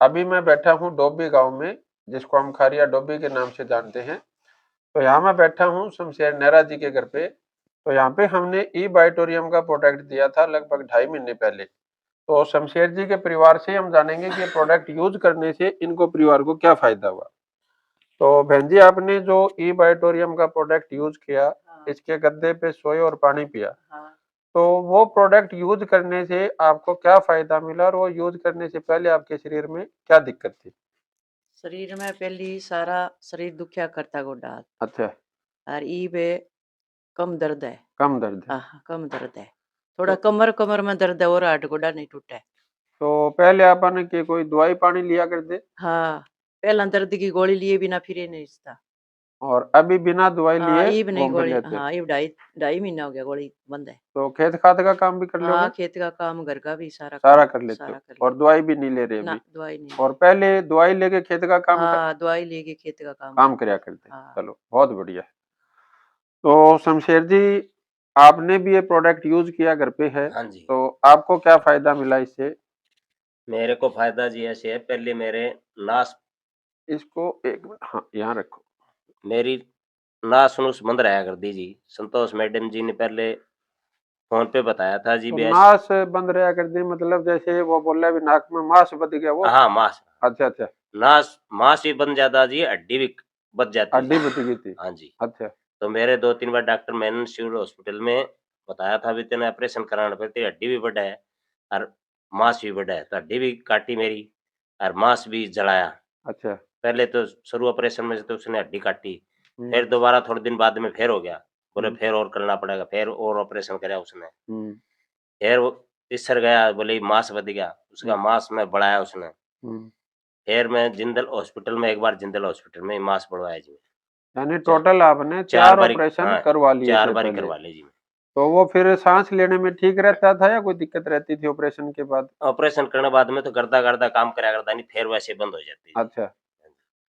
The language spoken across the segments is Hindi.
अभी मैं बैठा हूँ डोबी गांव में, जिसको हम खारिया डोबी के नाम से जानते हैं। तो यहाँ मैं बैठा हूँ शमशेर नेहरा जी के घर पे। तो यहाँ पे हमने ई बायोटोरियम का प्रोडक्ट दिया था लगभग 2.5 महीने पहले। तो शमशेर जी के परिवार से हम जानेंगे कि ये प्रोडक्ट यूज करने से इनको परिवार को क्या फायदा हुआ। तो बहन जी, आपने जो ई बायोटोरियम का प्रोडक्ट यूज किया, इसके गद्दे पे सोए और पानी पिया, तो वो प्रोडक्ट यूज करने से आपको क्या फायदा मिला और वो यूज करने से पहले आपके शरीर में क्या दिक्कत थी? शरीर में पहली सारा शरीर दुखिया करता गोडा। अच्छा। और ई बे कम दर्द है। कम दर्द है। हाँ, कम दर्द है। थोड़ा तो कमर में दर्द है और हाथ गोडा नहीं टूटा है। तो पहले आपने की कोई दवाई पानी लिया करते? हाँ, पहला दर्द की गोली लिए बिना फिरे नहीं इसता। और अभी बिना दवाई हाँ, लिए ईब नहीं घूम फिर गोली। लेते? हाँ, ईब ढाई ढाई महीना हो गया गोली बंद है। तो खेत खाद का काम भी कर लोगे? हाँ, खेत का काम, घर का भी सारा सारा काम कर लेते हो सारा कर और लेते। दवाई भी नहीं ले रहे ना अभी? दवाई नहीं और ली। पहले दवाई लेके खेत का हाँ, दवाई लेके खेत का काम काम करते। करया करते? हाँ। चलो बहुत बढ़िया। तो शमशेर जी, आपने भी ये प्रोडक्ट यूज किया घर पे है, हाँ जी। तो आपको क्या फायदा मिला इससे? मेरे को फायदा जी ऐसे है, पहले मेरे नास इसको एक मिनट, हाँ यहाँ रखो। मेरी नास नुस बंद रहा करती जी। संतोष मैडम जी ने पहले फोन पे बताया था जी तो बेस। नास बंद रहा कर दी मतलब जैसे वो बोल रहा है नाक में मांस बद गया वो? हाँ, मास अच्छा अच्छा। नास मास भी बन जाता जी, हड्डी भी बच जाती हड्डी जी। बद गई थी? हाँ जी। अच्छा। तो मेरे 2-3 बार डॉक्टर मेनन सिविल हॉस्पिटल में बताया था भी तेने ऑपरेशन कराना पे, तेरी हड्डी भी बढ़ा है और मांस भी बढ़ा है। तो हड्डी भी काटी मेरी और मांस भी जलाया। अच्छा। पहले तो शुरू ऑपरेशन में से तो उसने हड्डी काटी, हम्म फिर दोबारा थोड़े दिन बाद में फिर हो गया। बोले हम्म फिर और करना पड़ेगा, फिर और ऑपरेशन कराया उसने। हम्म फिर वो तीसर गया, बोले मांस बध गया, उसका हम्म मांस में बढ़ाया उसने। हम्म। फिर मैं जिंदल हॉस्पिटल में, एक बार जिंदल हॉस्पिटल में मांस बढ़वाया जी। यानी चा, टोटल आपने 4 4 बारी, ऑपरेशन हाँ, करवा लिए 4 थे बारी पहले? करवा ली जी। तो वो फिर सांस लेने में ठीक रहता था या कोई दिक्कत रहती थी ऑपरेशन के बाद? ऑपरेशन करने बाद में तो करता करता काम करा करता नहीं, फिर वैसे बंद हो जाती जी। अच्छा।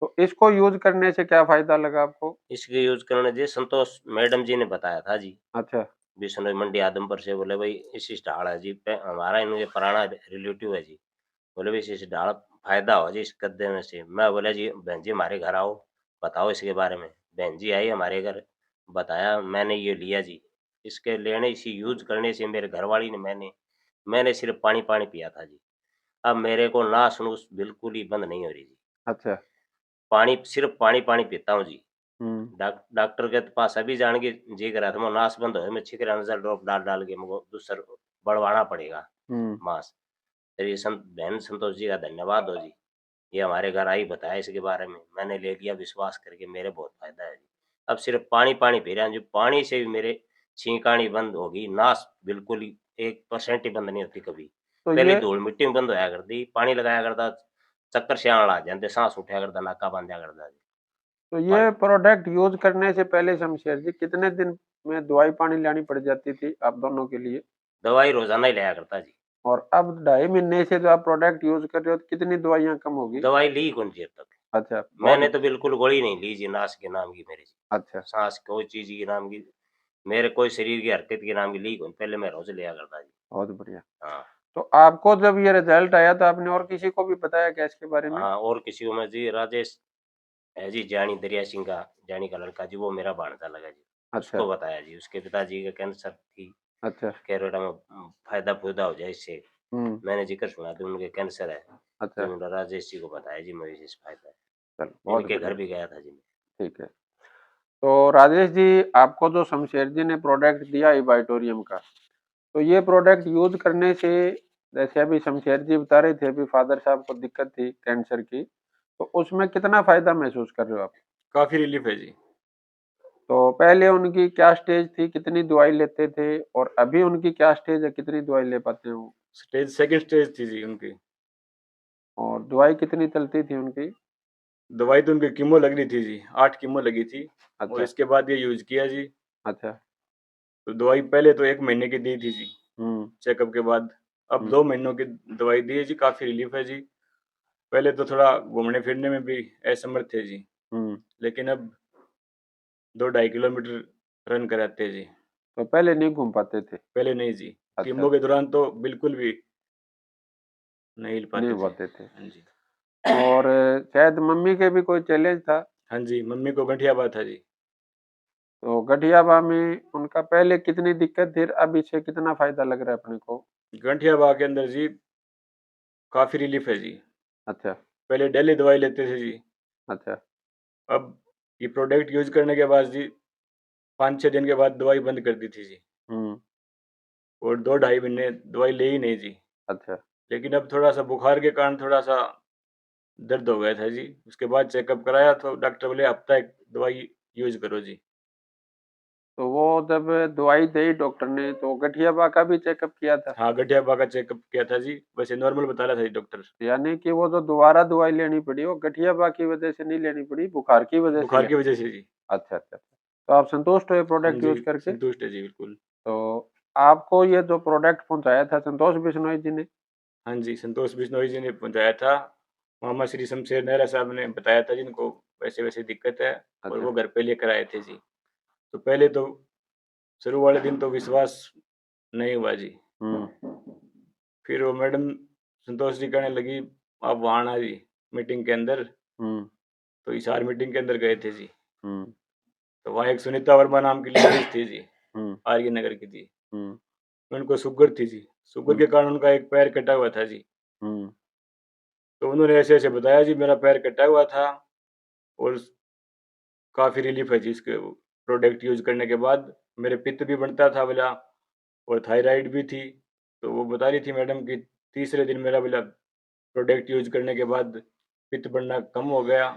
तो इसको यूज करने से क्या फायदा लगा आपको? इसके यूज करने जी संतोष मैडम जी ने बताया था जी। अच्छा। बिश्नोई मंडी आदमपुर से, बोले भाई इसी ढाल है जी, हमारा इनके पुराना रिलेटिव है जी। बोले भाई इसी ढाल फायदा हो जी इस गद्दे में से। मैं बोला जी बहन जी हमारे घर आओ, बताओ इसके बारे में। बहन जी आई हमारे घर, बताया, मैंने ये लिया जी। इसके लेने इसी यूज करने से मेरे घरवाली ने, मैंने सिर्फ पानी पानी पिया था जी। अब मेरे को नास नूस बिल्कुल ही बंद नहीं हो रही जी। अच्छा। पानी सिर्फ पानी पानी पीता हूँ जी। हम्म डॉक्टर के पास अभी जाने की जी करा था, मैं नास बंद हो मैं छिक नजर ड्रॉप डाल डाल के मुझको दूसर बढ़वाना पड़ेगा हम्म। मांस। फिर ये संत बहन संतोष जी का धन्यवाद हो जी। ये हमारे घर आई, बताया इसके बारे में, मैंने ले लिया विश्वास करके, मेरे बहुत फायदा है जी। अब सिर्फ पानी पानी पी रहे हैं, जो पानी से भी मेरे छींकानी बंद होगी, नास बिल्कुल ही 1% ही बंद नहीं होती कभी। तो पहले ये धूल मिट्टी में बंद होया करती, पानी लगाया करता, चक्कर से आने लग जाते, सांस उठा करता, नाका बांधा करता जी। तो ये प्रोडक्ट यूज करने से पहले शमशेर जी कितने दिन में दवाई पानी लानी पड़ जाती थी आप दोनों के लिए? दवाई रोजाना ही लिया करता जी। और अब 2.5 महीने से जो आप प्रोडक्ट यूज कर रहे हो, तो कितनी दवाइयाँ कम होगी? दवाई ली कौन देर तक। अच्छा मैंने बहुत। तो बिल्कुल गोली नहीं ली जी, नाश के नाम की मेरी जी। अच्छा सांस कोई चीज के नाम की, मेरे कोई शरीर की हरकत के नाम की ली कौन, पहले मैं रोज लिया करता जी। बहुत बढ़िया। हाँ। तो आपको जब ये रिजल्ट आया तो आपने और किसी को भी बताया क्या इसके बारे में? हाँ, और किसी को मैं जी, राजेश है जी, जानी दरिया सिंह का, जानी का लड़का जी, वो मेरा भाणजा लगा जी। अच्छा उसको बताया जी, उसके पिताजी का कैंसर थी, अच्छा। कह में फायदा फूयदा हो जाए इससे। हम्म। मैंने जिक्र सुना था उनके कैंसर है, अच्छा। तो राजेश जी को बताया जी मुझे इस फायदा है। चलो बहुत इनके घर बढ़िया। भी गया था जी। ठीक है। तो राजेश जी, आपको जो शमशेर जी ने प्रोडक्ट दिया इबाइटोरियम का, तो ये प्रोडक्ट यूज करने से, जैसे अभी शमशेर जी बता रहे थे, अभी फादर साहब को दिक्कत थी कैंसर की, तो उसमें कितना फायदा महसूस कर रहे हो आप? काफी रिलीफ है जी। तो पहले उनकी क्या स्टेज थी, कितनी दवाई लेते थे, और अभी उनकी क्या स्टेज है, कितनी दवाई ले पाते हैं वो? स्टेज सेकंड स्टेज थी जी उनकी। और दवाई कितनी चलती थी उनकी? दवाई तो उनकी कीमो लग रही थी जी, 8 कीमो लगी थी। और अच्छा इसके बाद ये यूज किया जी। अच्छा। तो दवाई पहले तो 1 महीने की दी थी जी, हम्म चेकअप के बाद। अब हम्म 2 महीनों की दवाई दी है जी, काफी रिलीफ है जी। पहले तो थोड़ा घूमने फिरने में भी असमर्थ थे जी, हम्म। लेकिन अब 2-2.5 किलोमीटर रन कराते हैं जी। तो पहले नहीं घूम पाते थे? पहले नहीं जी, अच्छा। कीमो के दौरान तो बिल्कुल भी नहीं हिल नहीं पाते थे। पाते थे। हाँ जी। और शायद मम्मी के भी कोई चैलेंज था, हाँ जी, मम्मी को गठियाबा था जी। तो गठियाबा में उनका पहले कितनी दिक्कत थी, अब इससे कितना फायदा लग रहा है अपने को? गठियाबा के अंदर जी काफ़ी रिलीफ़ है जी। अच्छा, पहले डेली दवाई लेते थे जी, अच्छा। अब ये प्रोडक्ट यूज़ करने के बाद जी 5-6 दिन के बाद दवाई बंद कर दी थी जी, हुँ, और 2 ढाई महीने दवाई ली ही नहीं जी। अच्छा। लेकिन अब थोड़ा-सा बुखार के कारण थोड़ा-सा दर्द हो गया था जी। उसके बाद चेकअप कराया तो डॉक्टर बोले हफ़्ता 1 दवाई यूज़ करो जी। तो वो जब दवाई दी डॉक्टर ने तो गठियाबा का भी चेकअप किया था? हाँ, गठियाबा का चेकअप किया था जी, वैसे नॉर्मल बता रहा था जी डॉक्टर। यानी कि वो जो दोबारा दवाई लेनी पड़ी वो गठियाबा की वजह से नहीं लेनी पड़ी, बुखार की वजह से बुखार की लेनी वजह पड़ी। से जी। अच्छा, अच्छा, अच्छा। तो आप संतुष्ट हुए हाँ प्रोडक्ट जी, यूज़ करके? संतुष्ट है जी बिल्कुल। तो आपको ये जो प्रोडक्ट पहुँचाया था संतोष बिश्नोई जी ने? हाँ जी, संतोष बिश्नोई जी ने पहुँचाया था। मामा श्री शमशेर नेहरा साहब ने बताया था जिनको वैसे-वैसे दिक्कत है, और अच्छा। वो घर पे लेकर आए थे जी। तो पहले तो शुरू वाले दिन तो विश्वास नहीं हुआ जी। हुँ, फिर वो मैडम संतोष जी कहने लगी, आप वहाँ आना जी मीटिंग के अंदर। हुँ, तो हिसार मीटिंग के अंदर गए थे जी। हुँ, तो वहाँ एक सुनीता वर्मा नाम की लेडीज़ थी जी, हुँ, आर्य नगर की थी। हुँ, उनको शुगर थी जी। शुगर हुँ, के कारण उनका एक पैर कटा हुआ था जी। हुँ, तो उन्होंने ऐसे-ऐसे बताया जी, मेरा पैर कटा हुआ था और काफ़ी रिलीफ़ है जी इसके प्रोडक्ट यूज़ करने के बाद। मेरे पित्त भी बढ़ता था बोला, और थायराइड भी थी। तो वो बता रही थी मैडम कि तीसरे दिन मेरा बोला प्रोडक्ट यूज़ करने के बाद पित्त बढ़ना कम हो गया,